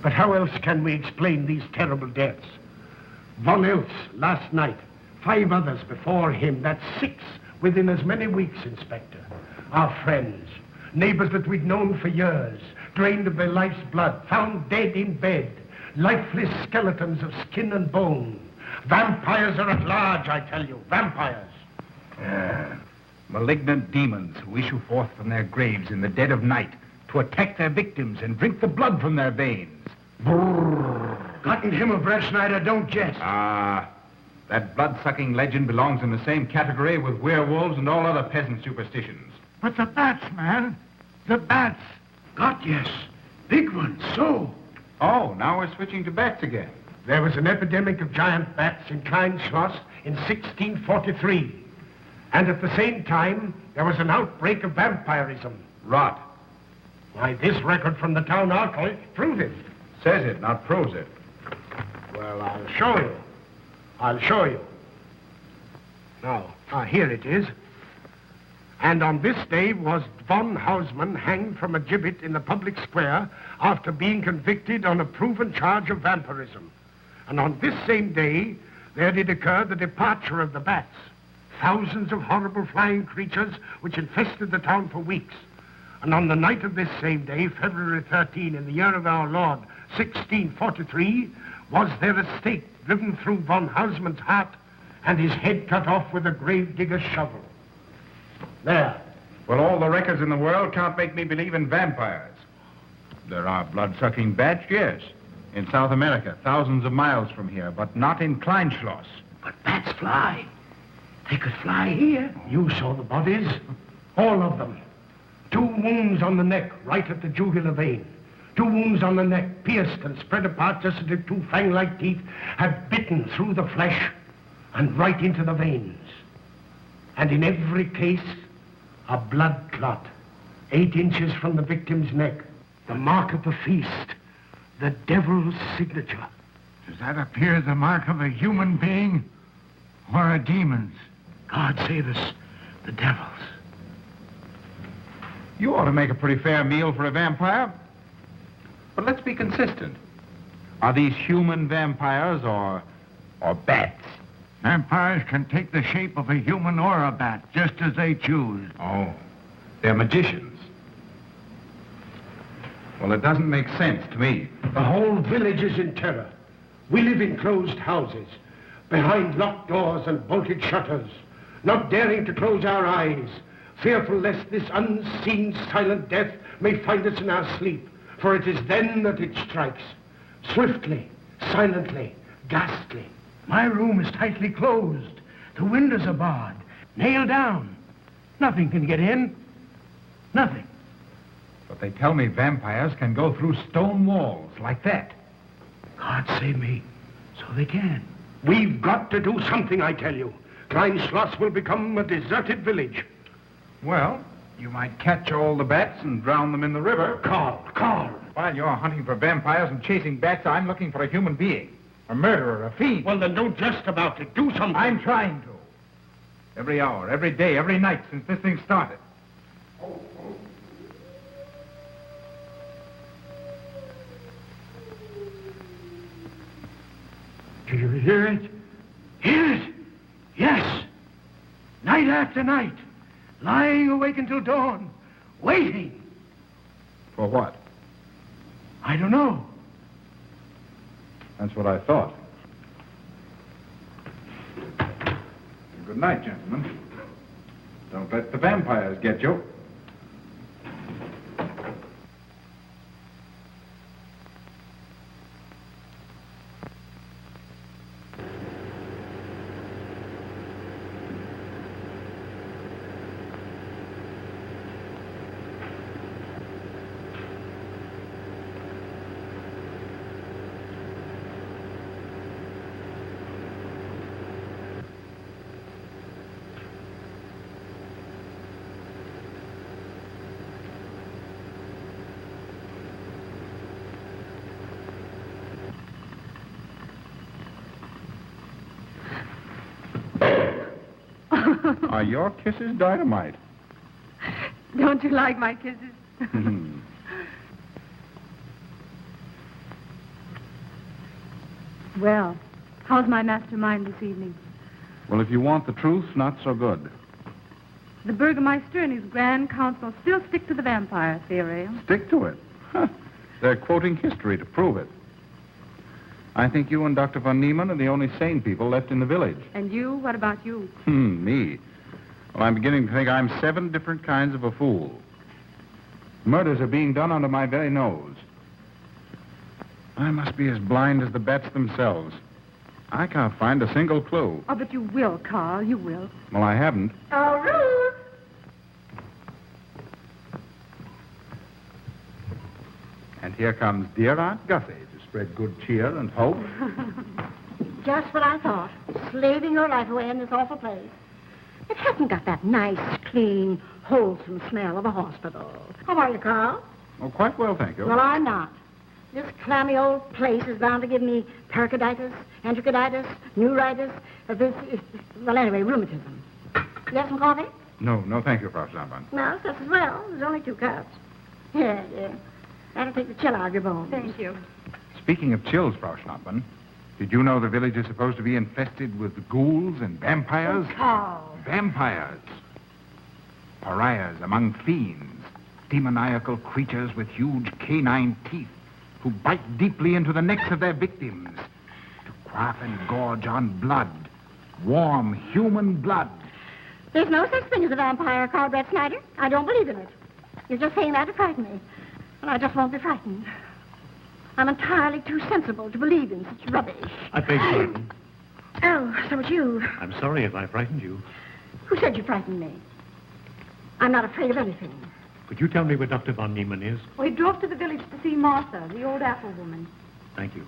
But how else can we explain these terrible deaths? One else last night, 5 others before him. That's 6 within as many weeks, Inspector. Our friends, neighbors that we'd known for years, drained of their life's blood, found dead in bed, lifeless skeletons of skin and bone. Vampires are at large, I tell you, vampires. Malignant demons who issue forth from their graves in the dead of night to attack their victims and drink the blood from their veins. Brrr. Gotten him of Red Schneider, don't jest. That blood-sucking legend belongs in the same category with werewolves and all other peasant superstitions. But the bats, man. The bats. God, yes. Big ones, so. Oh, now we're switching to bats again. There was an epidemic of giant bats in Kleinschloss in 1643. And at the same time, there was an outbreak of vampirism. Rot. Why, this record from the town archive proves it. Says it, not proves it. Well, I'll show you. I'll show you. Now, here it is. And on this day was von Hausmann hanged from a gibbet in the public square after being convicted on a proven charge of vampirism. And on this same day, there did occur the departure of the bats. Thousands of horrible flying creatures which infested the town for weeks. And on the night of this same day, February 13, in the year of our Lord, 1643, was there a stake driven through von Hausmann's heart and his head cut off with a grave digger's shovel. There. Well, all the records in the world can't make me believe in vampires. There are blood-sucking bats, yes, in South America, thousands of miles from here, but not in Kleinschloss. But bats fly. They could fly here. You saw the bodies. All of them. 2 wounds on the neck, right at the jugular vein. 2 wounds on the neck, pierced and spread apart just as if 2 fang-like teeth had bitten through the flesh and right into the veins. And in every case, a blood clot, 8 inches from the victim's neck. The mark of the feast, the devil's signature. Does that appear the mark of a human being or a demon's? God save us, the devil's. You ought to make a pretty fair meal for a vampire. But let's be consistent. Are these human vampires or bats? Vampires can take the shape of a human or a bat, just as they choose. Oh, they're magicians. Well, it doesn't make sense to me. The whole village is in terror. We live in closed houses, behind locked doors and bolted shutters, not daring to close our eyes, fearful lest this unseen silent death may find us in our sleep, for it is then that it strikes, swiftly, silently, ghastly. My room is tightly closed. The windows are barred, nailed down. Nothing can get in. Nothing. But they tell me vampires can go through stone walls like that. God save me. So they can. We've got to do something, I tell you. Kleinschloss will become a deserted village. Well, you might catch all the bats and drown them in the river. Carl. While you're hunting for vampires and chasing bats, I'm looking for a human being. A murderer, a fiend. Well, then don't jest about it. Do something. I'm trying to. Every hour, every day, every night since this thing started. Do you hear it? Hear it? Yes. Night after night. Lying awake until dawn. Waiting. For what? I don't know. That's what I thought. Good night, gentlemen. Don't let the vampires get you. Are your kisses dynamite? Don't you like my kisses? Well, how's my mastermind this evening? Well, if you want the truth, not so good. The Burgomaster and his Grand Council still stick to the vampire theory. Stick to it? Huh. They're quoting history to prove it. I think you and Dr. von Niemann are the only sane people left in the village. And you? What about you? Me? Well, I'm beginning to think I'm 7 different kinds of a fool. Murders are being done under my very nose. I must be as blind as the bats themselves. I can't find a single clue. Oh, but you will, Carl. You will. Well, I haven't. Oh, Ruth! And here comes dear Aunt Gussie to spread good cheer and hope. Just what I thought. Slaving your life away in this awful place. It hasn't got that nice, clean, wholesome smell of a hospital. How are you, Carl? Oh, quite well, thank you. Well, I'm not. This clammy old place is bound to give me pericarditis, enterocolitis, neuritis, well, anyway, rheumatism. You have some coffee? No, thank you, Frau Stammmann. No, just as well. There's only 2 cups. Yeah. That'll take the chill out of your bones. Thank you. Speaking of chills, Frau Schnappmann, did you know the village is supposed to be infested with ghouls and vampires? Oh, Carl. Vampires. Pariahs among fiends. Demoniacal creatures with huge canine teeth who bite deeply into the necks of their victims to quaff and gorge on blood. Warm human blood. There's no such thing as a vampire, Carl Brett Snyder. I don't believe in it. You're just saying that to frighten me. And I just won't be frightened. I'm entirely too sensible to believe in such rubbish. I beg pardon. Oh, so it's you. I'm sorry if I frightened you. Who said you frightened me? I'm not afraid of anything. Could you tell me where Dr. von Niemann is? Well, he drove to the village to see Martha, the old apple woman. Thank you.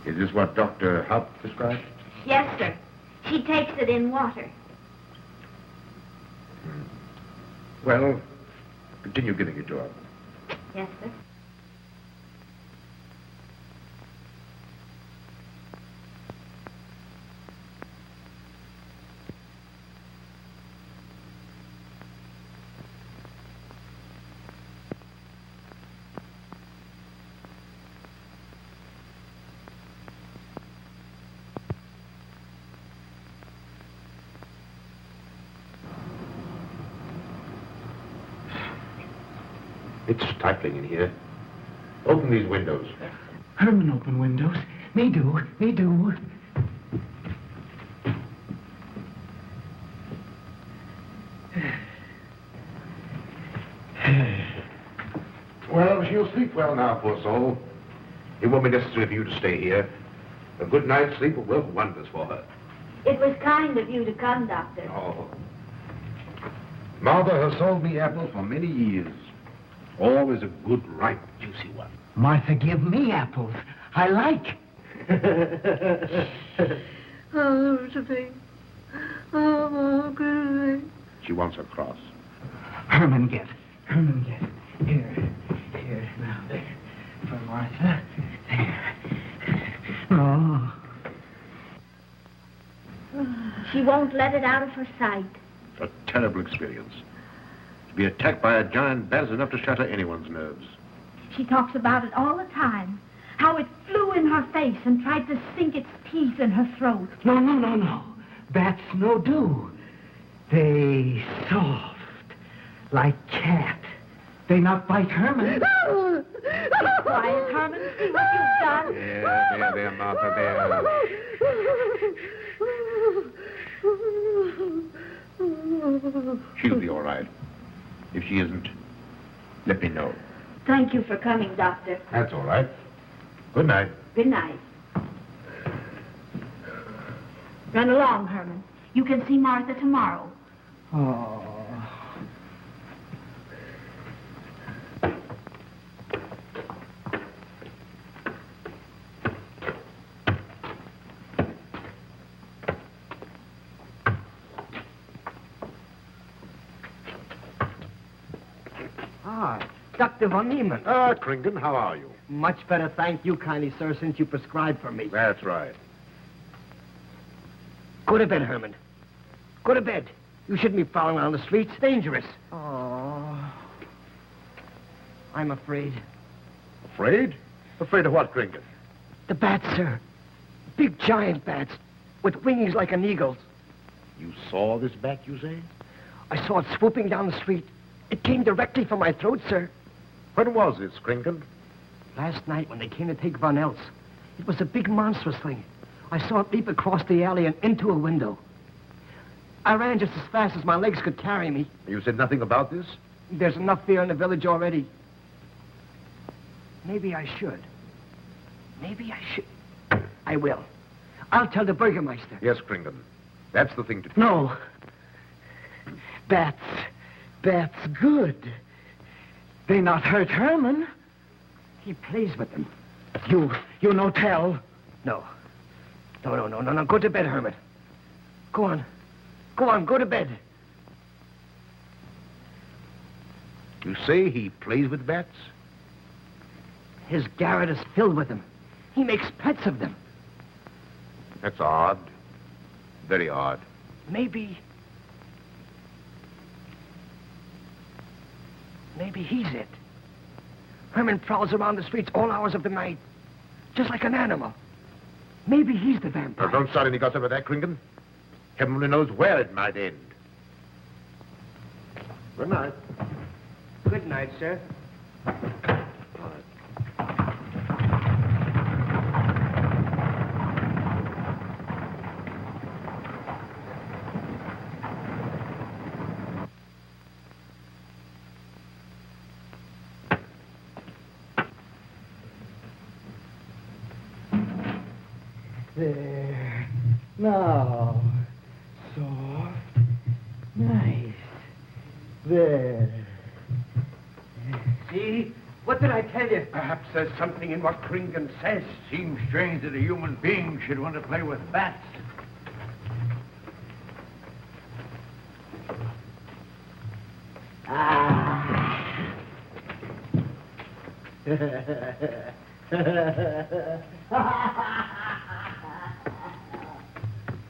Is this what Dr. Haupt described? Yes, sir. She takes it in water. Well, continue giving it to her. Yes, sir. It's stifling in here. Open these windows. Herman open windows. Me do. Well, she'll sleep well now, poor soul. It won't be necessary for you to stay here. A good night's sleep will work wonders for her. It was kind of you to come, Doctor. Oh. Martha has sold me apples for many years. Always a good, ripe, juicy one. Martha, give me apples. I like. Oh, Josephine. Oh, good. She wants her cross. Herman, get. Here. Now, there. For Martha. There. Oh. She won't let it out of her sight. A terrible experience. To be attacked by a giant bat is enough to shatter anyone's nerves. She talks about it all the time. How it flew in her face and tried to sink its teeth in her throat. No. Bats no do. They soft. Like cat. They not bite Herman. Be quiet, Herman. See what you've done. There, Martha, there. She'll be all right. If she isn't, let me know. Thank you for coming, Doctor. That's all right. Good night. Good night. Run along, Herman. You can see Martha tomorrow. Oh. Ah, Dr. von Niemann. Ah, Kringen, how are you? Much better, thank you kindly, sir, since you prescribed for me. That's right. Go to bed, Herman. Go to bed. You shouldn't be prowling around the streets. Dangerous. Oh. I'm afraid. Afraid? Afraid of what, Kringen? The bats, sir. Big giant bats with wings like an eagle's. You saw this bat, you say? I saw it swooping down the street. It came directly for my throat, sir. When was this, Kringen? Last night when they came to take Von Else. It was a big monstrous thing. I saw it leap across the alley and into a window. I ran just as fast as my legs could carry me. You said nothing about this? There's enough fear in the village already. Maybe I should. Maybe I should. I will. I'll tell the Burgermeister. Yes, Kringen. That's the thing to do. No. Bats. Bats good. They not hurt Herman. He plays with them. You no tell. No. No. Go to bed, Herman. Go on. Go to bed. You say he plays with bats? His garret is filled with them. He makes pets of them. That's odd. Very odd. Maybe he's it. Herman prowls around the streets all hours of the night, just like an animal. Maybe he's the vampire. Now, don't start any gossip of that, Kringen. Heaven only knows where it might end. Good night. Good night, sir. There. Now. Soft. Nice. There. See? What did I tell you? Perhaps there's something in what Kringen says. Seems strange that a human being should want to play with bats.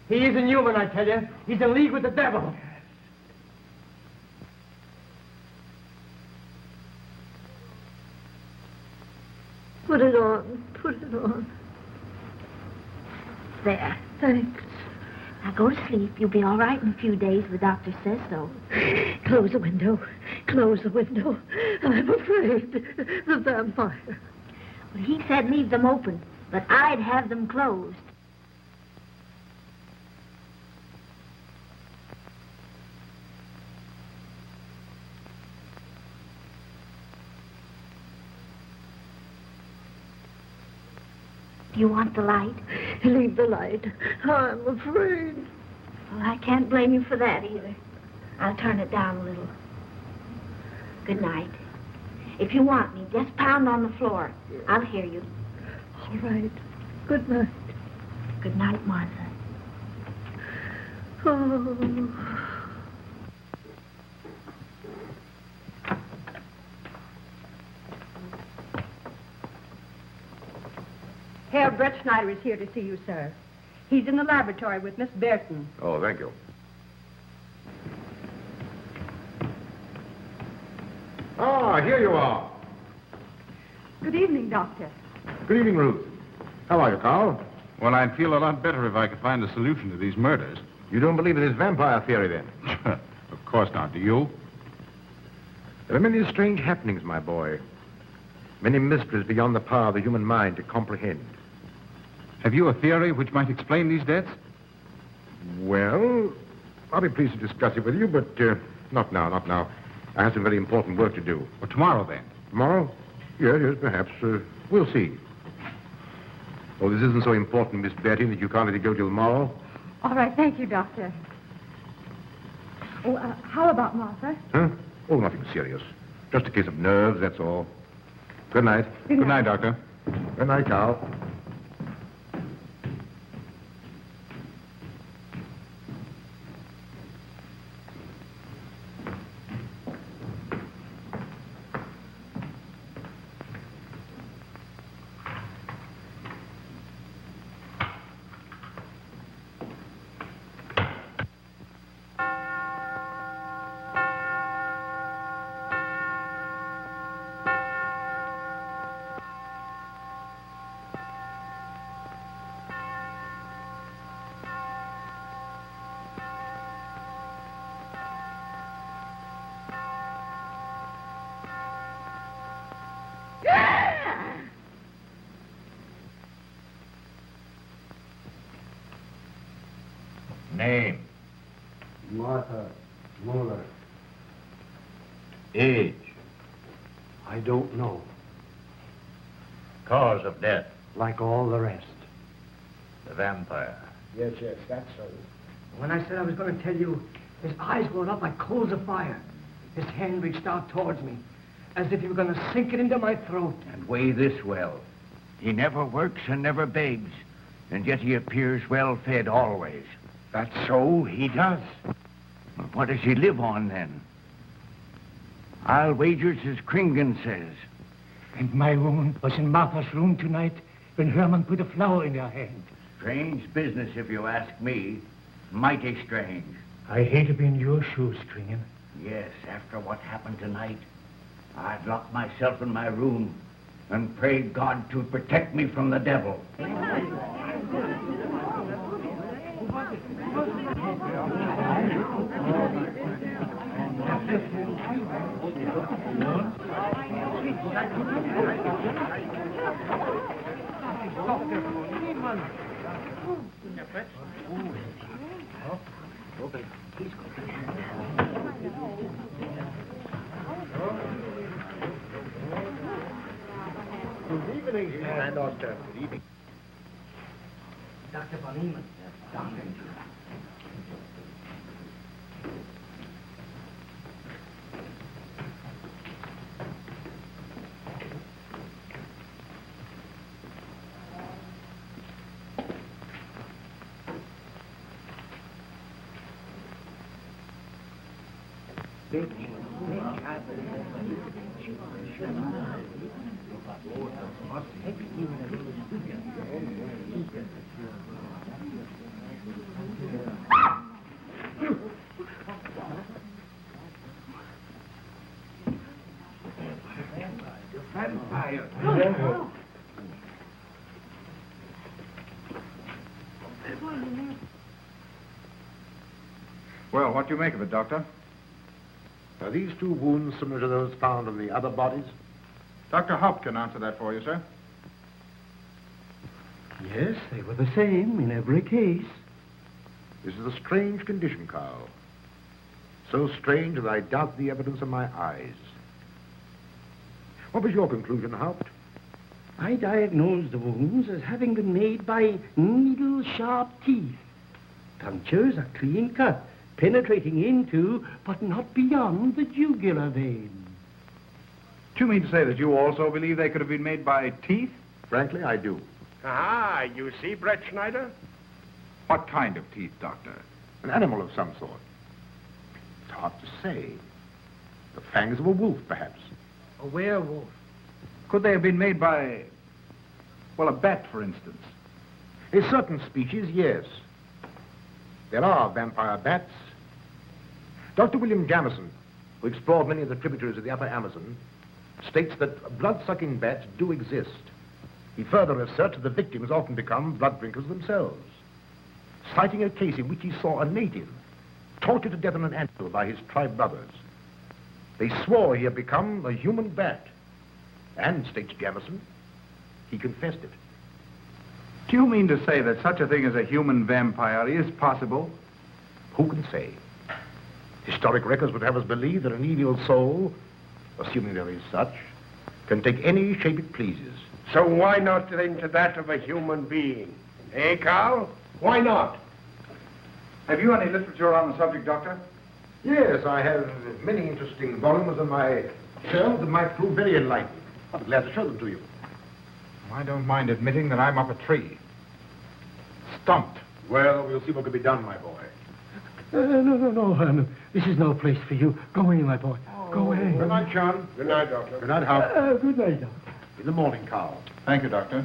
He isn't human, I tell you. He's in league with the devil. Put it on. Put it on. There. Thanks. Now go to sleep. You'll be all right in a few days. The doctor says so. Close the window. Close the window. I'm afraid. The vampire. Well, he said leave them open, but I'd have them closed. Do you want the light? Leave the light. I'm afraid. Well, I can't blame you for that either. I'll turn it down a little. Good night. If you want me, just pound on the floor. I'll hear you. All right. Good night. Good night, Martha. Oh. Herr Brett Schneider is here to see you, sir. He's in the laboratory with Miss Burton. Oh, thank you. Ah, here you are. Good evening, Doctor. Good evening, Ruth. How are you, Carl? Well, I'd feel a lot better if I could find a solution to these murders. You don't believe in this vampire theory, then? Of course not. Do you? There are many strange happenings, my boy. Many mysteries beyond the power of the human mind to comprehend. Have you a theory which might explain these deaths? Well, I'll be pleased to discuss it with you, but not now. I have some very important work to do. Well, tomorrow, then. Tomorrow? Yes, perhaps. We'll see. Oh, this isn't so important, Miss Betty, that you can't let it go till tomorrow. All right, thank you, Doctor. Oh, how about Martha? Huh? Oh, nothing serious. Just a case of nerves, that's all. Good night. Good night, Doctor. Good night, Carl. Name? Martha Muller. Age? I don't know. Cause of death? Like all the rest. The vampire. Yes, that's so. When I said I was going to tell you, his eyes glowed up like coals of fire. His hand reached out towards me, as if he were going to sink it into my throat. And weigh this well. He never works and never begs, and yet he appears well-fed always. That's so, he does. Well, what does he live on, then? I'll wager it's as Kringen says. And my woman was in Martha's room tonight when Herman put a flower in her hand. Strange business, if you ask me. Mighty strange. I hate to be in your shoes, Kringen. Yes, after what happened tonight, I'd locked myself in my room and prayed God to protect me from the devil. Good evening, Doctor. Good evening. Dr. Von Eman. Doctor. Well, what do you make of it, Doctor? Are these two wounds similar to those found in the other bodies? Dr. Haupt can answer that for you, sir. Yes, they were the same in every case. This is a strange condition, Carl. So strange that I doubt the evidence of my eyes. What was your conclusion, Haupt? I diagnosed the wounds as having been made by needle-sharp teeth. Punctures are clean cut, penetrating into, but not beyond, the jugular vein. Do you mean to say that you also believe they could have been made by teeth? Frankly, I do. Ah, you see, Brett Schneider? What kind of teeth, Doctor? An animal of some sort. It's hard to say. The fangs of a wolf, perhaps. A werewolf. Could they have been made by, well, a bat, for instance? In certain species, yes. There are vampire bats. Dr. William Jamison, who explored many of the tributaries of the upper Amazon, states that blood-sucking bats do exist. He further asserts that the victims often become blood drinkers themselves, citing a case in which he saw a native tortured to death on an anthill by his tribe brothers. They swore he had become a human bat, and, states Jamison, he confessed it. Do you mean to say that such a thing as a human vampire is possible? Who can say? Historic records would have us believe that an evil soul, assuming there is such, can take any shape it pleases. So why not think that of a human being? Eh, Carl? Why not? Have you any literature on the subject, Doctor? Yes, I have many interesting volumes on my shelf that might prove very enlightening. I'll be glad to show them to you. I don't mind admitting that I'm up a tree. Stumped. Well, we'll see what can be done, my boy. No, Herman. This is no place for you. Go away, my boy. Go away. Good night, John. Good night, Doctor. Good night, Hal. Good night, Doctor. In the morning, Carl. Thank you, Doctor.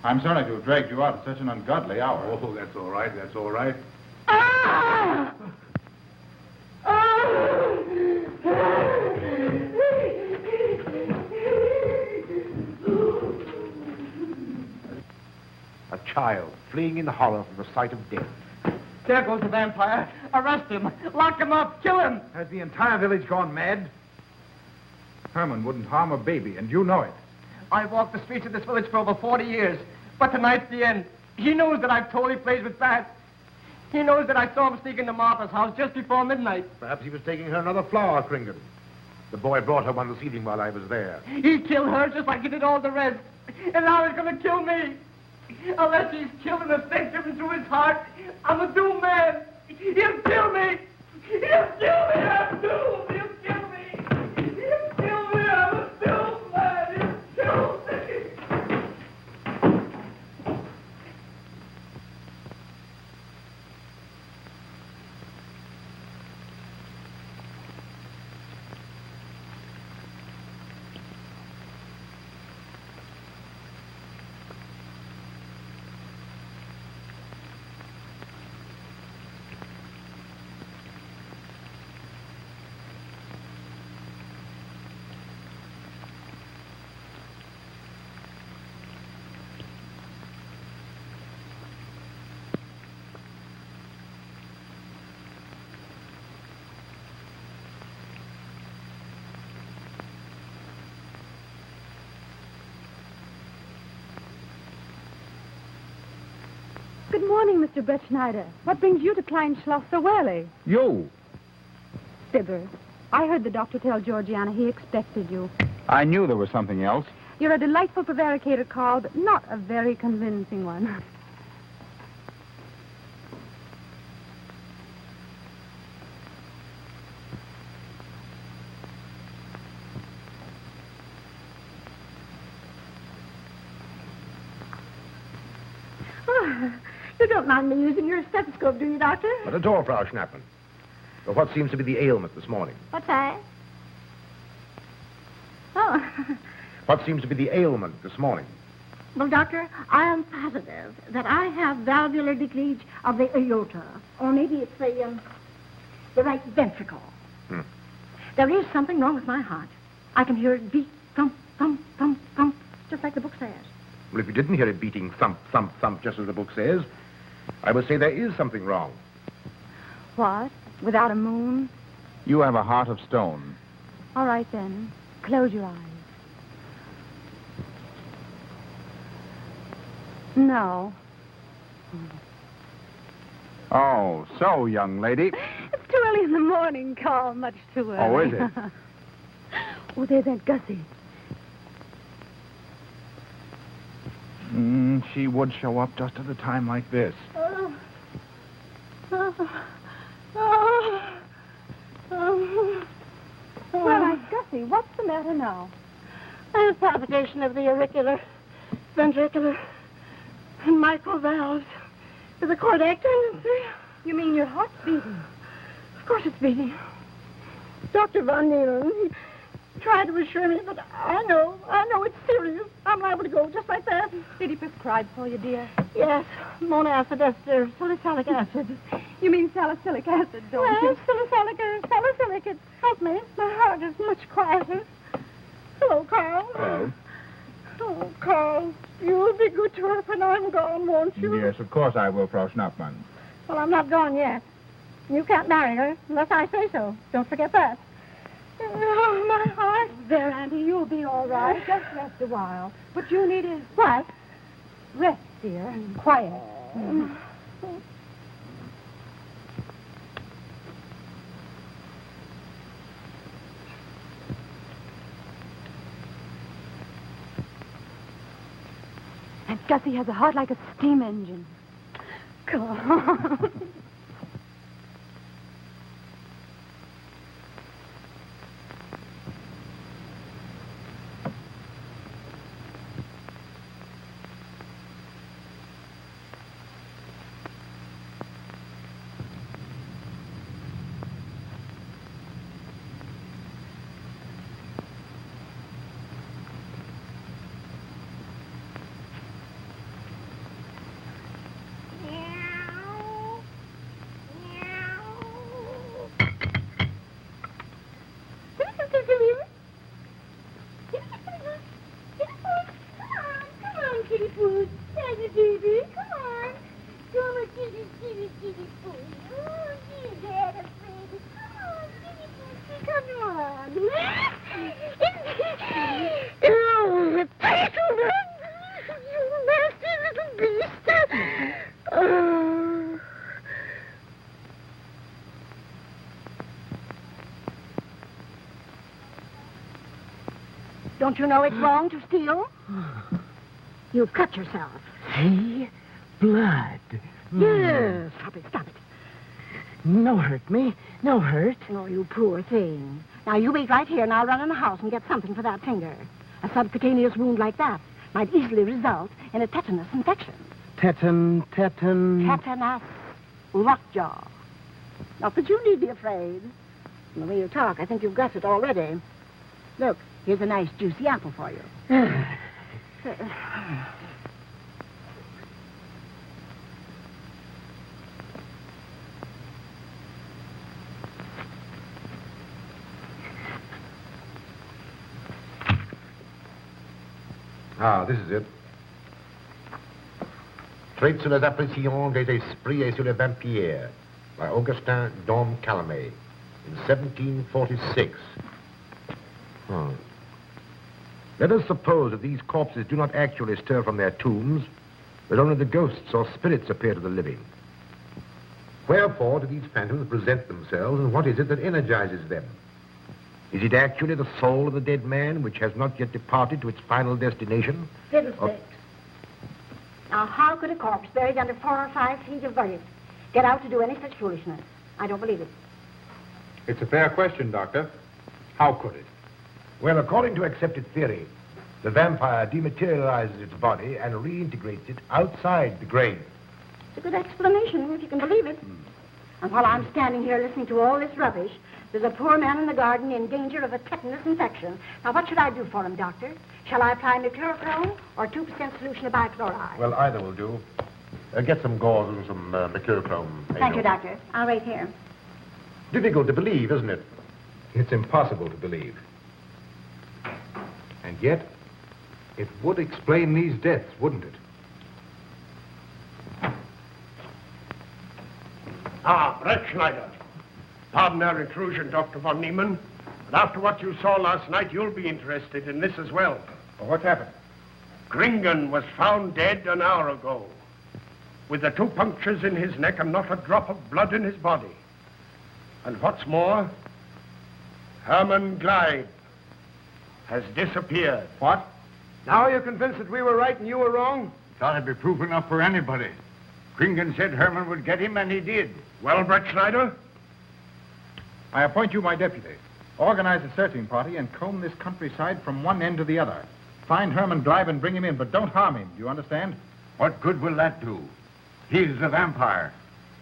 I'm sorry to have dragged you out at such an ungodly hour. Oh, that's all right. That's all right. Ah! A child fleeing in horror from the sight of death. There goes the vampire. Arrest him. Lock him up. Kill him. Has the entire village gone mad? Herman wouldn't harm a baby, and you know it. I've walked the streets of this village for over 40 years, but tonight's the end. He knows that I've totally played with bats. He knows that I saw him sneak into Martha's house just before midnight. Perhaps he was taking her another flower, Kringan. The boy brought her one this evening while I was there. He killed her just like he did all the rest. And now he's going to kill me. Unless he's killed an effect driven through his heart, I'm a doomed man. He'll kill me. He'll kill me. I'm doomed. He'll kill me. He'll kill me. I'm a doomed man. He'll kill me. Good morning, Mr. Brett Schneider. What brings you to Klein Schloss so early? You. Fibber. I heard the doctor tell Georgiana he expected you. I knew there was something else. You're a delightful prevaricator, Carl, but not a very convincing one. You don't mind me using your stethoscope, do you, Doctor? Not at all, Frau Schnappen. But what seems to be the ailment this morning? What's that? Oh. What seems to be the ailment this morning? Well, Doctor, I am positive that I have valvular leakage of the aorta. Or maybe it's the right ventricle. There is something wrong with my heart. I can hear it beat, thump, thump, thump, thump, just like the book says. Well, if you didn't hear it beating thump, thump, thump, just as the book says, I would say there is something wrong. What? Without a moon? You have a heart of stone. All right, then. Close your eyes. No. Oh, so, young lady. It's too early in the morning, Carl. Much too early. Oh, is it? Oh, there's Aunt Gussie. She would show up just at a time like this. Well, Aunt Gussie, what's the matter now? I have palpitation of the auricular, ventricular, and mitral valves with a cardiac tendency. You mean your heart's beating? Of course it's beating. Dr. Von Nealen, he tried to assure me, but I know it's serious. I'm liable to go just like that. Did he prescribe for you, dear? Yes, monacid ester, salicylic acid. You mean salicylic acid, don't Well, you? salicylic, it helped me. My heart is much quieter. Hello, Carl. Hello. Oh, Carl, you'll be good to her when I'm gone, won't you? Yes, of course I will, Frau Schnappmann. Well, I'm not gone yet. You can't marry her unless I say so. Don't forget that. Oh, my heart. There, Auntie, you'll be all right. Just rest a while. What you need is What? rest, dear, and quiet. Aunt Gussie has a heart like a steam engine. Come on. Don't you know it's wrong to steal? You've cut yourself. See? Blood. Yes. Stop it, stop it. No hurt me. No hurt. Oh, you poor thing. Now, you wait right here, and I'll run in the house and get something for that finger. A subcutaneous wound like that might easily result in a tetanus infection. Tetanus. Tetanus. Lockjaw. Not that you need be afraid. From the way you talk, I think you've got it already. Look, here's a nice juicy apple for you. Ah, this is it. Traits sur les apparitions des esprits et sur les vampires by Augustin Dom Calame in 1746. Hmm. Let us suppose that these corpses do not actually stir from their tombs, but only the ghosts or spirits appear to the living. Wherefore do these phantoms present themselves, and what is it that energizes them? Is it actually the soul of the dead man, which has not yet departed to its final destination? Fiddlesticks. Now, how could a corpse buried under 4 or 5 feet of earth get out to do any such foolishness? I don't believe it. It's a fair question, Doctor. How could it? Well, according to accepted theory, the vampire dematerializes its body and reintegrates it outside the grave. It's a good explanation, if you can believe it. And while I'm standing here listening to all this rubbish, there's a poor man in the garden in danger of a tetanus infection. Now, what should I do for him, Doctor? Shall I apply mercurochrome or 2% solution of bichloride? Well, either will do. Get some gauze and some mercurochrome. Thank you, Doctor. I'll wait here. Difficult to believe, isn't it? It's impossible to believe. And yet, it would explain these deaths, wouldn't it? Ah, Brett Schneider. Pardon our intrusion, Dr. von Niemann. But after what you saw last night, you'll be interested in this as well. Well, what's happened? Gringen was found dead an hour ago, with the 2 punctures in his neck and not a drop of blood in his body. And what's more, Herman Gleib has disappeared. What? Now you're convinced that we were right and you were wrong? Thought it'd be proof enough for anybody. Gringen said Herman would get him, and he did. Well, Brett Schneider? I appoint you my deputy. Organize a searching party and comb this countryside from one end to the other. Find Herman Gleib and bring him in, but don't harm him. Do you understand? What good will that do? He's a vampire.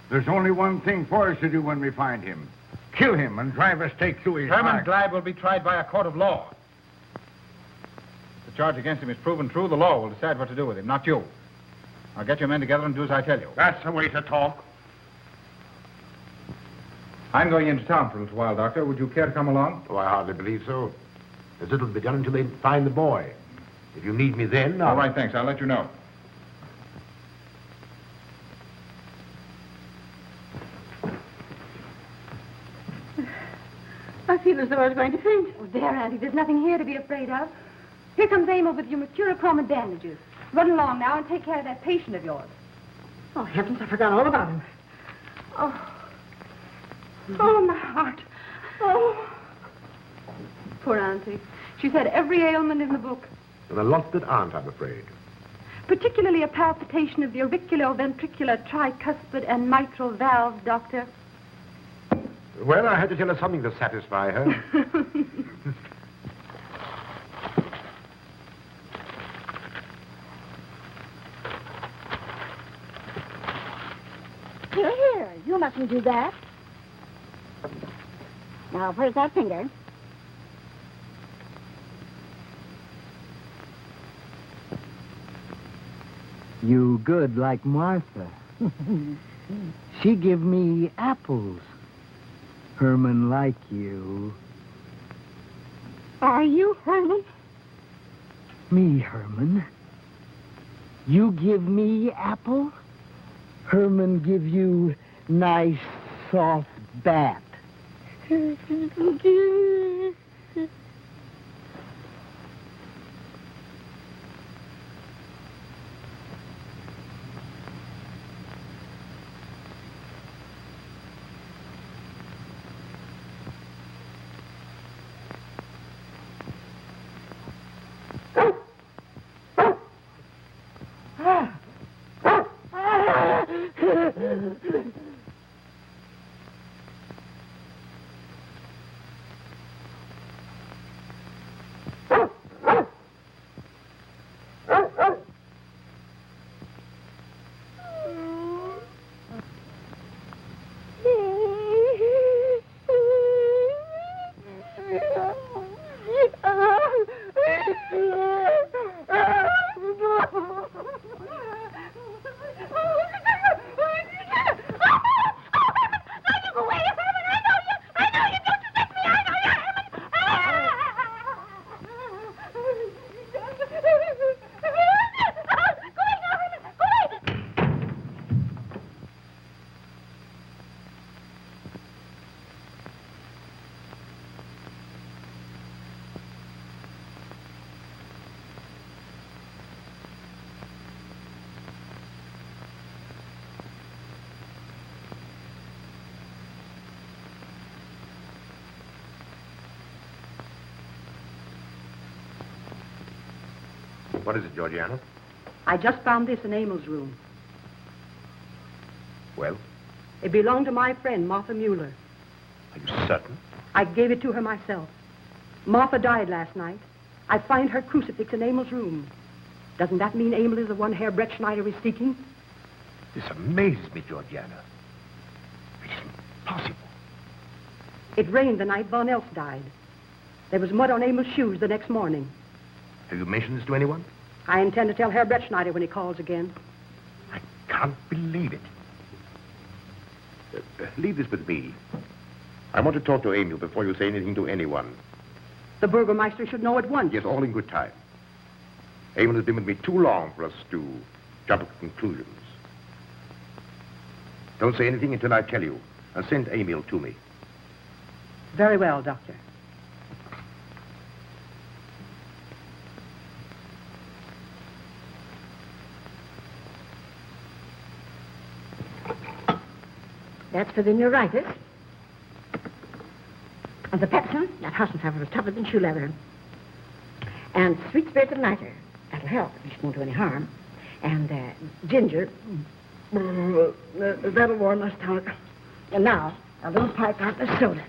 There's only one thing for us to do when we find him. Kill him and drive a stake through his Herman heart. Gleib will be tried by a court of law. If the charge against him is proven true, the law will decide what to do with him, not you. Now get your men together and do as I tell you. That's the way to talk. I'm going into town for a little while, Doctor. Would you care to come along? Oh, I hardly believe so. As little will be done until they find the boy. If you need me then, All right, thanks. I'll let you know. I feel as though I was going to faint. Oh, there, Auntie. There's nothing here to be afraid of. Here comes Emil with your mercurochrome and bandages. Run along now and take care of that patient of yours. Oh, heavens, I forgot all about him. Oh. Oh, my heart. Oh. Poor Auntie. She's had every ailment in the book. and a lot that aren't, I'm afraid. Particularly a palpitation of the auriculoventricular, tricuspid, and mitral valves, Doctor. Well, I had to tell her something to satisfy her. Here. You mustn't do that. Now, where's that finger? You good like Martha. She give me apples. Herman like you. Are you Herman? Me, Herman. You give me apple? Herman give you nice, soft bat. What is it, Georgiana? I just found this in Emil's room. Well, It belonged to my friend, Martha Mueller. are you certain? I gave it to her myself. Martha died last night. I find her crucifix in Emil's room. Doesn't that mean Emil is the one Herr Brettschneider is seeking? This amazes me, Georgiana. It's impossible. It rained the night Von Elst died. There was mud on Emil's shoes the next morning. Have you mentioned this to anyone? I intend to tell Herr Brettschneider when he calls again. I can't believe it. Leave this with me. I want to talk to Emil before you say anything to anyone. The Burgermeister should know at once. Yes, all in good time. Emil has been with me too long for us to jump to conclusions. Don't say anything until I tell you, and send Emil to me. Very well, Doctor. That's for the neuritis. And the pepsin, that Hassenpfeffer was tougher than shoe leather. And sweet spirits of nitre, that'll help, if it won't do any harm. And ginger, that'll warm my stomach. And now, a little pipe out the soda.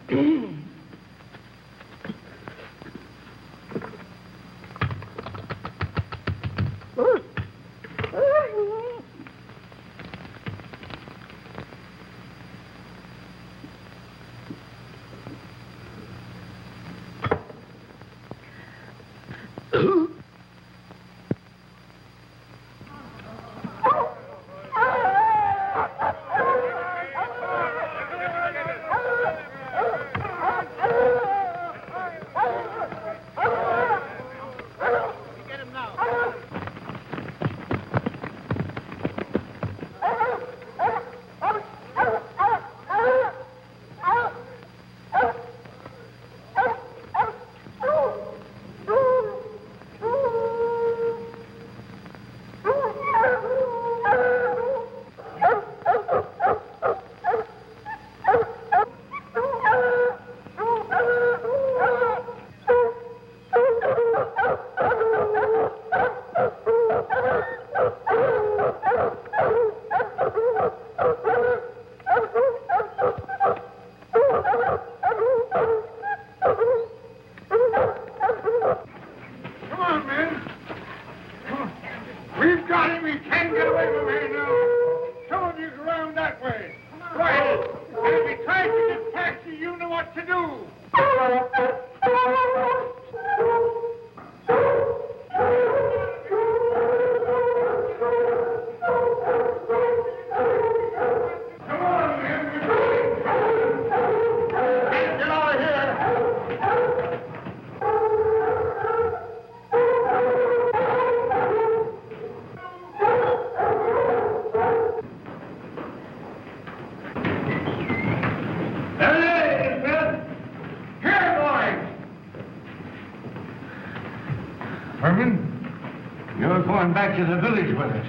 Back to the village with us.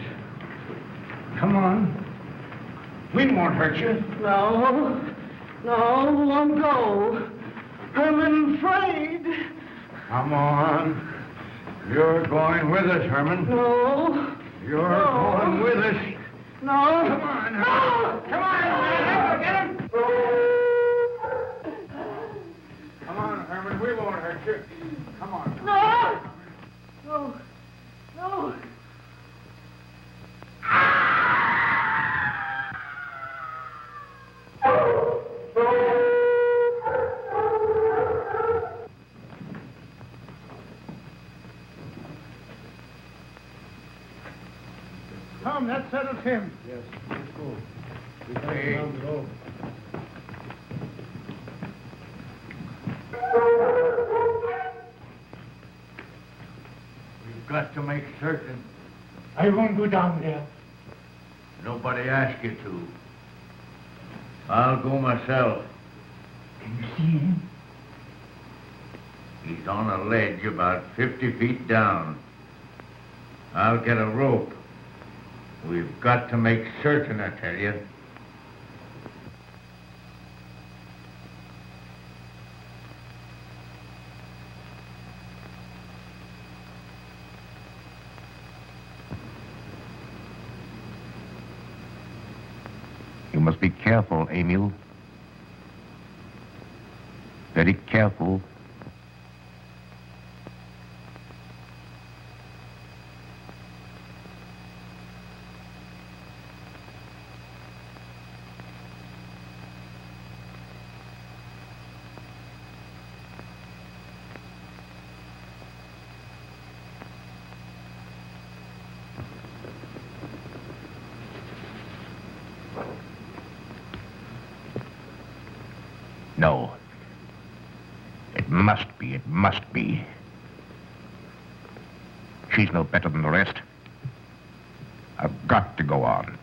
Come on. We won't hurt you. No, won't go. I'm afraid. Come on. You're going with us, Herman. No. You're going with us. No. Come on. on, Herman. Come on, man. Get him. Come on, Herman. We won't hurt you. Come on. No! No. No. Tom, that settles him. Yes, let's go. We can't Hey. round it over. We've got to make certain. I won't go down there. Nobody asked you to. I'll go myself. Can you see him? He's on a ledge about 50 feet down. I'll get a rope. We've got to make certain, I tell you. You must be careful, Emil. Very careful. No. It must be. She's no better than the rest. I've got to go on.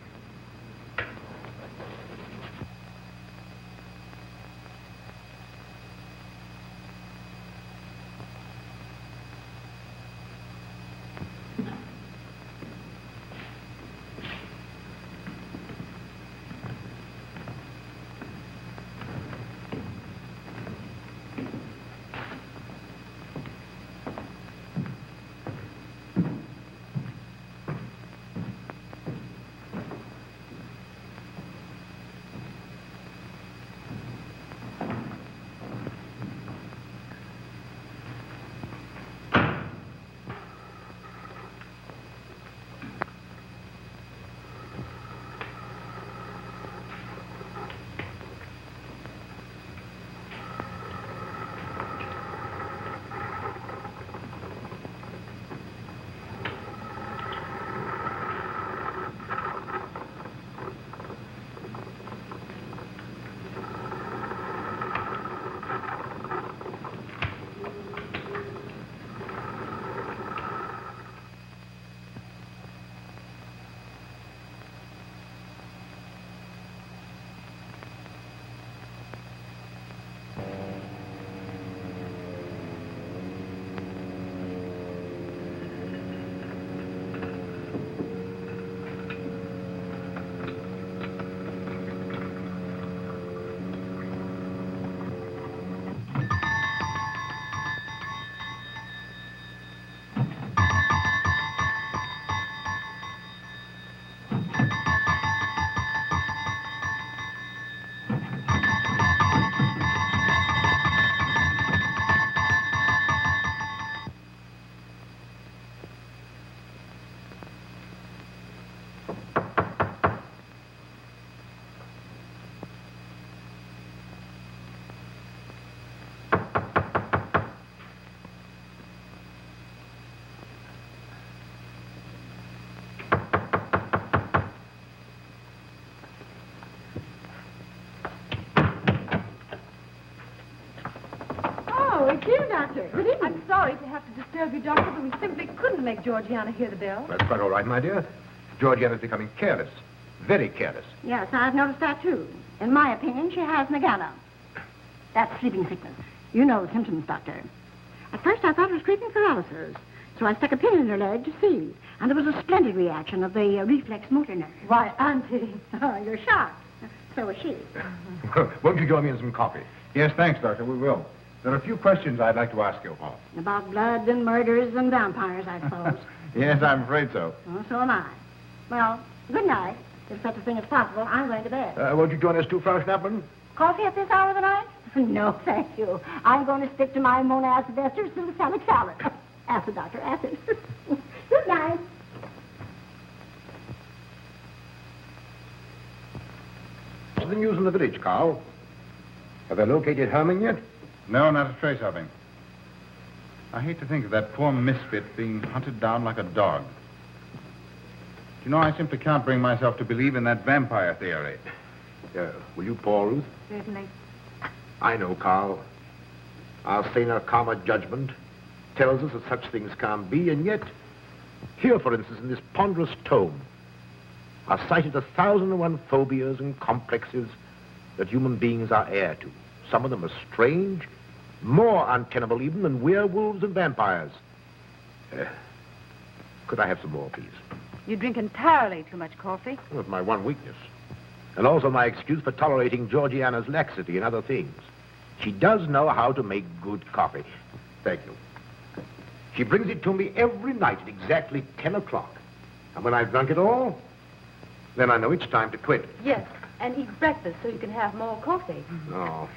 It's you, Doctor. Good evening. I'm sorry to have to disturb you, Doctor, but we simply couldn't make Georgiana hear the bell. That's quite all right, my dear. Georgiana's becoming careless. Very careless. Yes, I've noticed that, too. In my opinion, she has Nagana. That's sleeping sickness. You know the symptoms, Doctor. At first, I thought it was creeping paralysis, so I stuck a pin in her leg to see. And there was a splendid reaction of the reflex motor nerve. Why, Auntie. Oh, you're shocked. So was she. Won't you join me in some coffee? Yes, thanks, Doctor. We will. There are a few questions I'd like to ask you, Paul. About blood and murders and vampires, I suppose. Yes, I'm afraid so. Well, so am I. Well, good night. If such a thing is possible, I'm going to bed. Won't you join us too, Frau Schnappmann? Coffee at this hour of the night? No, thank you. I'm going to stick to my monazed ester salicylic salad. Acid, Doctor, acid. Good night. What's the news in the village, Carl? Have they located Herman yet? No, not a trace of him. I hate to think of that poor misfit being hunted down like a dog. You know, I simply can't bring myself to believe in that vampire theory. Will you pour, Ruth? Certainly. I know, Carl. Our saner, calmer judgment tells us that such things can't be, and yet, here, for instance, in this ponderous tome, are cited 1,001 phobias and complexes that human beings are heir to. Some of them are strange, more untenable even than werewolves and vampires. Could I have some more, please? You drink entirely too much coffee. Well, it's my one weakness. And also my excuse for tolerating Georgiana's laxity and other things. She does know how to make good coffee. Thank you. She brings it to me every night at exactly 10 o'clock. And when I've drunk it all, then I know it's time to quit. Yes, and eat breakfast so you can have more coffee. Oh.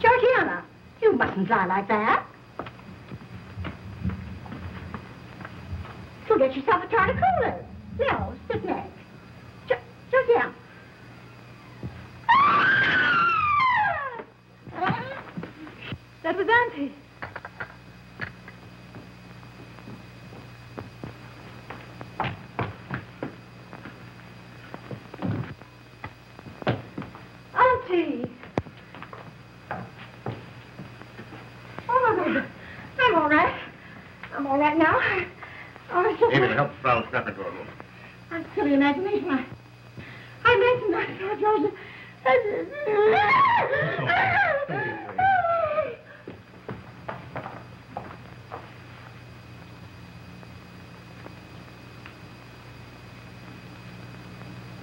Georgiana, you mustn't lie like that. You'll get yourself a chart of cooler. No, sit next. Georgiana. That was Auntie. Auntie! Oh, I'm all right. I'm all right now. Amy, help Frau Schnappmann to her room. I'm silly imagination. I mentioned that, Joseph.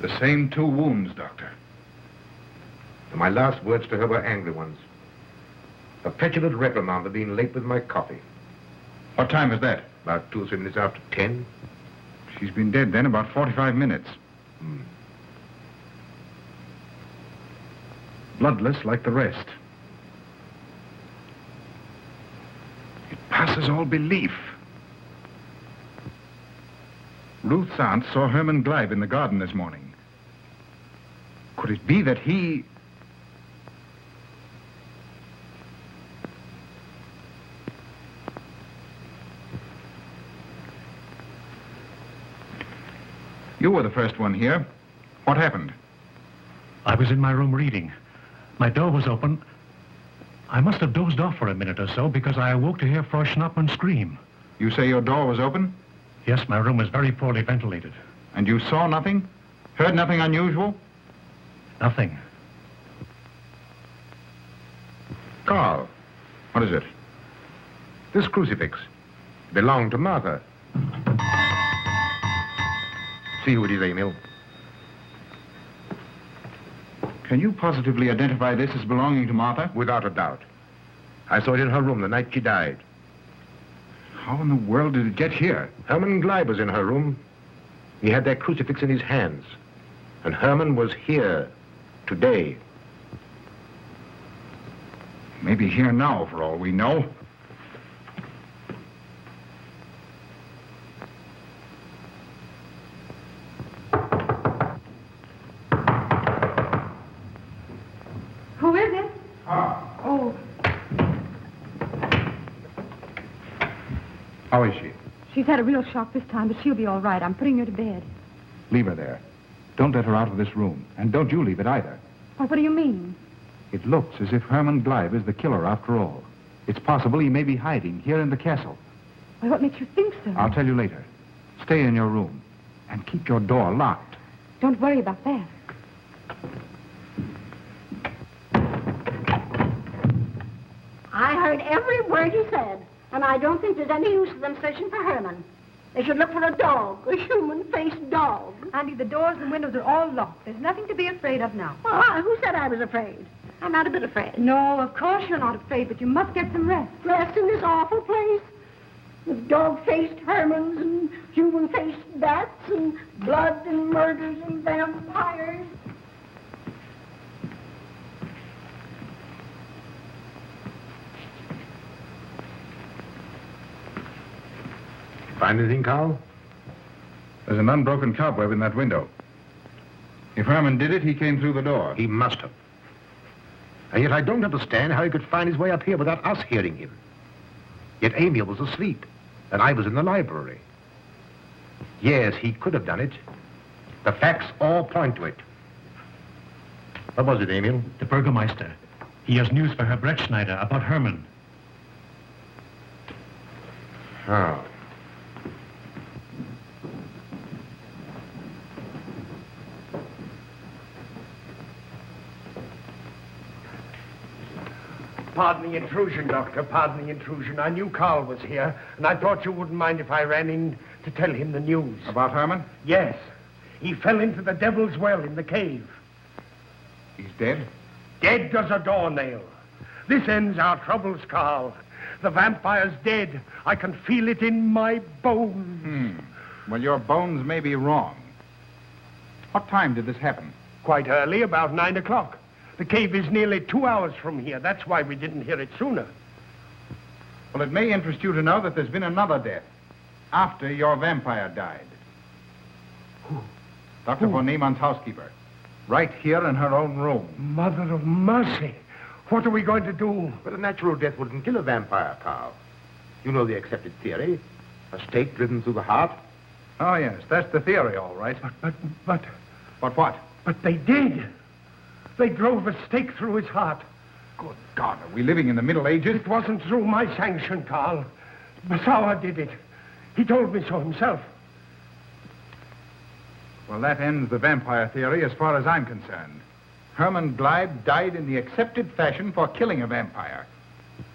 The same 2 wounds, Doctor. And my last words to her were angry ones. A petulant reprimand for being late with my coffee. What time is that? About 2 or 3 minutes after 10. She's been dead then about 45 minutes. Bloodless like the rest. It passes all belief. Ruth's aunt saw Herman Gleib in the garden this morning. Could it be that he... You were the first one here. What happened? I was in my room reading. My door was open. I must have dozed off for a minute or so because I awoke to hear Frau Schnappmann scream. You say your door was open? Yes, my room was very poorly ventilated. And you saw nothing? Heard nothing unusual? Nothing. Carl. What is it? This crucifix belonged to Martha. See who it is, Emil. Can you positively identify this as belonging to Martha? Without a doubt. I saw it in her room the night she died. How in the world did it get here? Herman Gleib was in her room. He had that crucifix in his hands. And Herman was here today. Maybe here now, for all we know. Who is it? Oh, How is she? she's had a real shock this time, but she'll be all right. I'm putting her to bed. Leave her there. Don't let her out of this room. And don't you leave it either. Why, what do you mean? It looks as if Herman Gleib is the killer after all. It's possible he may be hiding here in the castle. Why, what makes you think so? I'll tell you later. Stay in your room and keep your door locked. Don't worry about that. I heard every word you said, and I don't think there's any use of them searching for Herman. They should look for a dog, a human-faced dog. Auntie, the doors and windows are all locked. There's nothing to be afraid of now. Well, who said I was afraid? I'm not a bit afraid. No, of course you're not afraid, but you must get some rest. Rest in this awful place? With dog-faced Hermans and human-faced bats and blood and murders and vampires. Find anything, Carl? There's an unbroken cobweb in that window. If Herman did it, he came through the door. He must have. And yet I don't understand how he could find his way up here without us hearing him. Yet Emil was asleep, and I was in the library. Yes, he could have done it. The facts all point to it. What was it, Emil? The Burgermeister. He has news for Herr Brettschneider about Herman. Oh. Pardon the intrusion, Doctor. Pardon the intrusion. I knew Carl was here, and I thought you wouldn't mind if I ran in to tell him the news. About Herman? Yes. He fell into the Devil's Well in the cave. He's dead? Dead as a doornail. This ends our troubles, Carl. The vampire's dead. I can feel it in my bones. Well, your bones may be wrong. What time did this happen? Quite early, about 9 o'clock. The cave is nearly 2 hours from here. That's why we didn't hear it sooner. Well, it may interest you to know that there's been another death after your vampire died. Who? Dr. von Niemann's housekeeper. Right here in her own room. Mother of mercy. What are we going to do? But a natural death wouldn't kill a vampire, Carl. You know the accepted theory. A stake driven through the heart. Oh, yes, that's the theory, all right. But But what? But they did. They drove a stake through his heart. Good God, are we living in the Middle Ages? It wasn't through my sanction, Carl. Basawa did it. He told me so himself. Well, that ends the vampire theory as far as I'm concerned. Herman Gleib died in the accepted fashion for killing a vampire.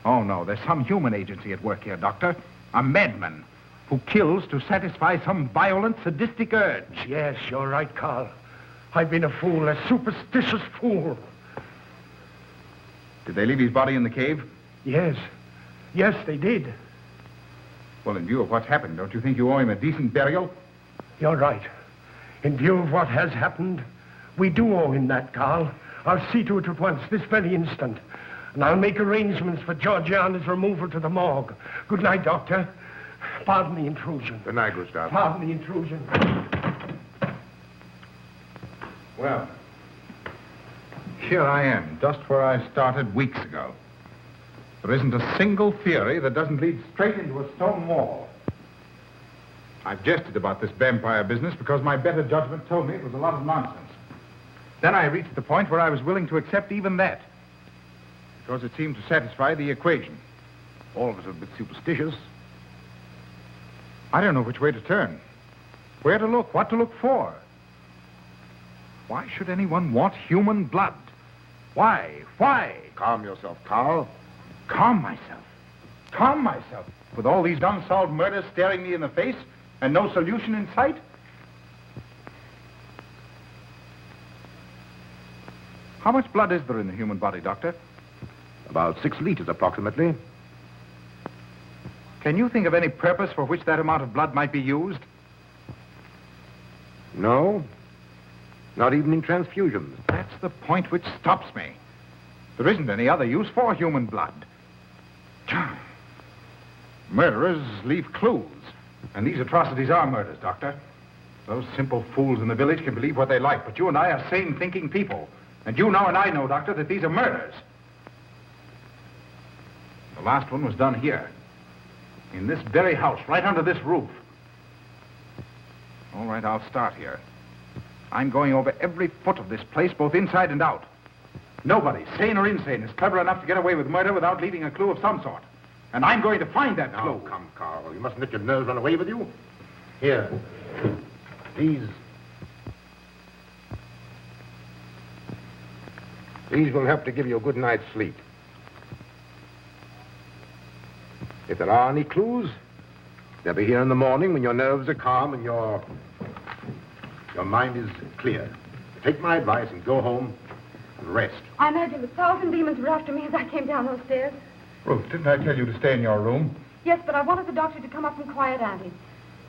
Oh, no, there's some human agency at work here, Doctor. A madman who kills to satisfy some violent, sadistic urge. Yes, you're right, Carl. I've been a fool, a superstitious fool. Did they leave his body in the cave? Yes. Yes, they did. Well, in view of what's happened, don't you think you owe him a decent burial? You're right. In view of what has happened, we do owe him that, Carl. I'll see to it at once, this very instant. And I'll make arrangements for Georgiana's removal to the morgue. Good night, Doctor. Pardon the intrusion. Good night, Gustav. Pardon the intrusion. Well, here I am, just where I started weeks ago. There isn't a single theory that doesn't lead straight into a stone wall. I've jested about this vampire business because my better judgment told me it was a lot of nonsense. Then I reached the point where I was willing to accept even that, because it seemed to satisfy the equation. All of us are a bit superstitious. I don't know which way to turn, where to look, what to look for. Why should anyone want human blood? Why? Why? Calm yourself, Carl. Calm myself. Calm myself. With all these unsolved murders staring me in the face and no solution in sight? How much blood is there in the human body, Doctor? About 6 liters, approximately. Can you think of any purpose for which that amount of blood might be used? No. Not even in transfusions. That's the point which stops me. There isn't any other use for human blood. Murderers leave clues. And these atrocities are murders, Doctor. Those simple fools in the village can believe what they like, but you and I are sane, thinking people. And you know and I know, Doctor, that these are murders. The last one was done here. In this very house, right under this roof. All right, I'll start here. I'm going over every foot of this place, both inside and out. Nobody, sane or insane, is clever enough to get away with murder without leaving a clue of some sort. And I'm going to find that clue. Now, come, Carl. You mustn't let your nerves run away with you. Here. These will help to give you a good night's sleep. If there are any clues, they'll be here in the morning when your nerves are calm and your mind is clear. Take my advice and go home Rest. I imagine 1,000 demons were after me as I came down those stairs. Ruth, didn't I tell you to stay in your room? Yes, but I wanted the doctor to come up and quiet Auntie.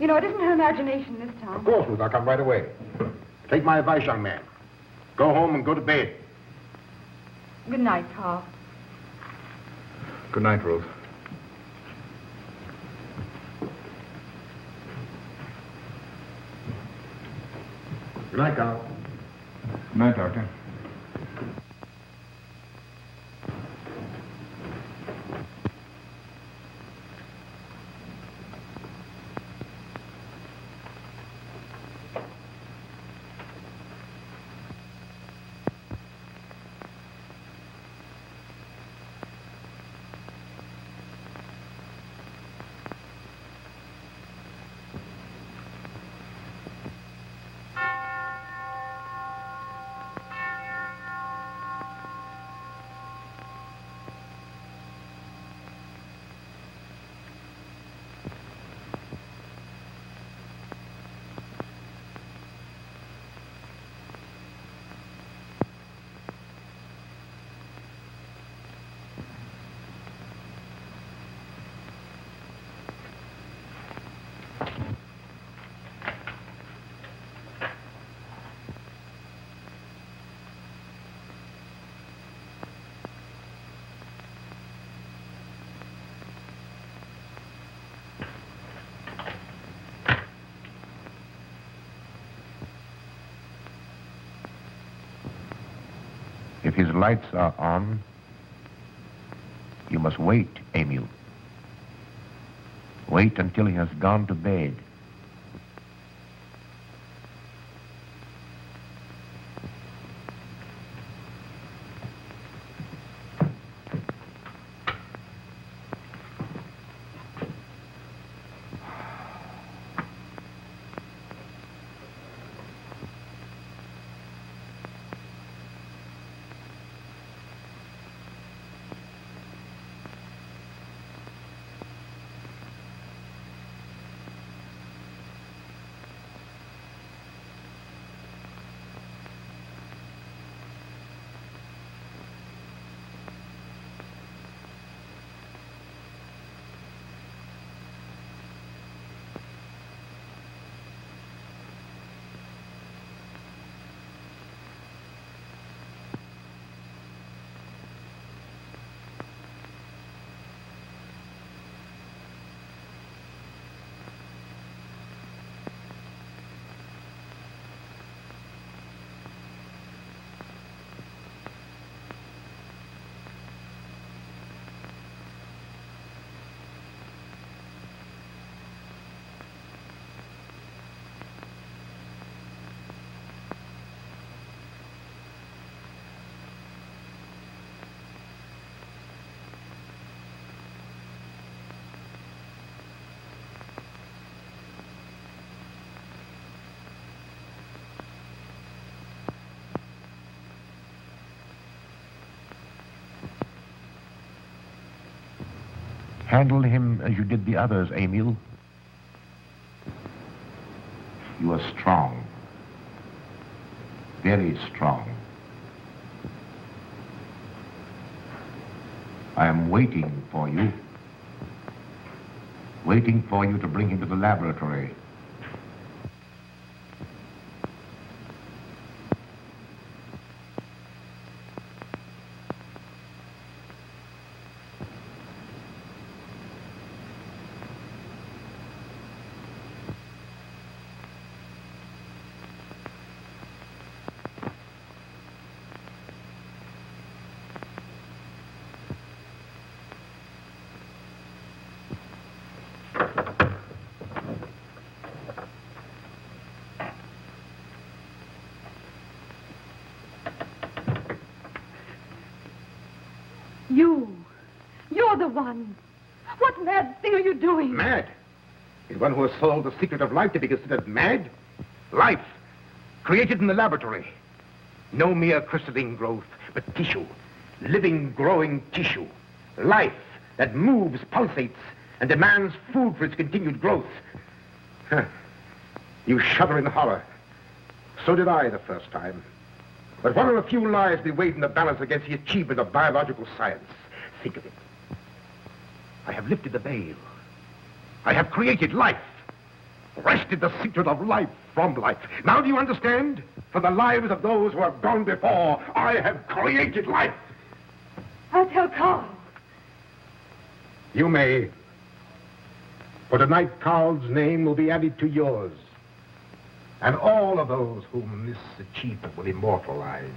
You know, it isn't her imagination this time. Of course, Ruth. I'll come right away. Take my advice, young man. Go home and go to bed. Good night, Carl. Good night, Ruth. Good night, Carl. Good night, Doctor. If his lights are on, you must wait, Emil. Wait until he has gone to bed. Handle him as you did the others, Emil. You are strong. Very strong. I am waiting for you. Waiting for you to bring him to the laboratory. You're the one. What mad thing are you doing? Mad? Is one who has solved the secret of life to be considered mad? Life, created in the laboratory. No mere crystalline growth, but tissue. Living, growing tissue. Life that moves, pulsates, and demands food for its continued growth. Huh. You shudder in horror. So did I the first time. But what will a few lives be weighed in the balance against the achievement of biological science? Think of it. I have lifted the veil. I have created life. Wrested the secret of life from life. Now do you understand? For the lives of those who have gone before, I have created life. I'll tell Carl. You may. For tonight, Carl's name will be added to yours. And all of those whom this achievement will immortalize.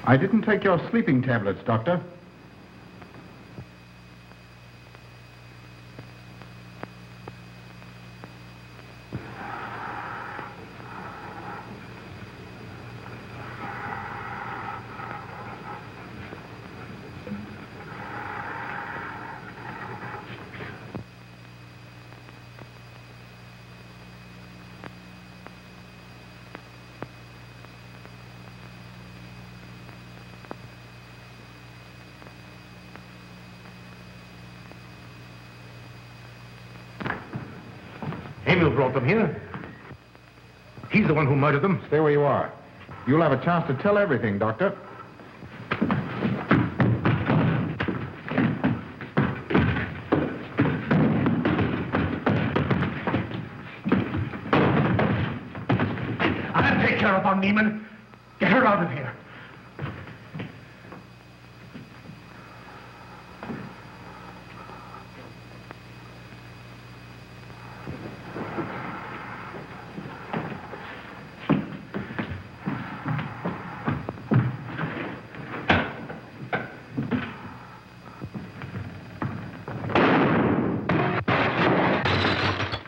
I didn't take your sleeping tablets, Doctor. Emil brought them here. He's the one who murdered them. Stay where you are. You'll have a chance to tell everything, Doctor. I'll take care of Von Niemann. Get her out of here.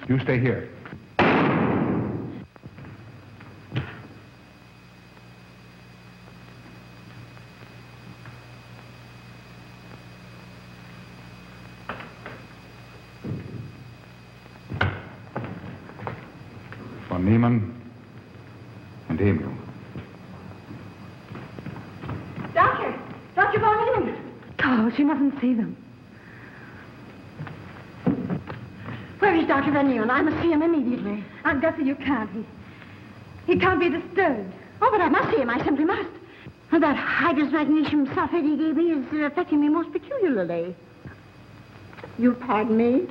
You stay here. Von Niemann and Emil. Doctor! Dr. Von Niemann! Oh, she mustn't see them. Where is Dr. Van Nieuwen? I must see him immediately. Aunt Gussie, you can't. He can't be disturbed. Oh, but I must see him. I simply must. That hydrous magnesium sulfate he gave me is affecting me most peculiarly. You'll pardon me?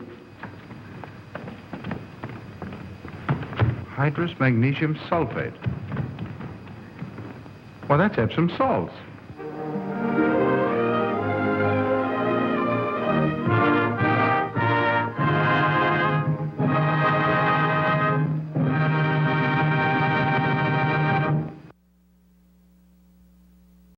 Hydrous magnesium sulfate. Well, that's Epsom salts.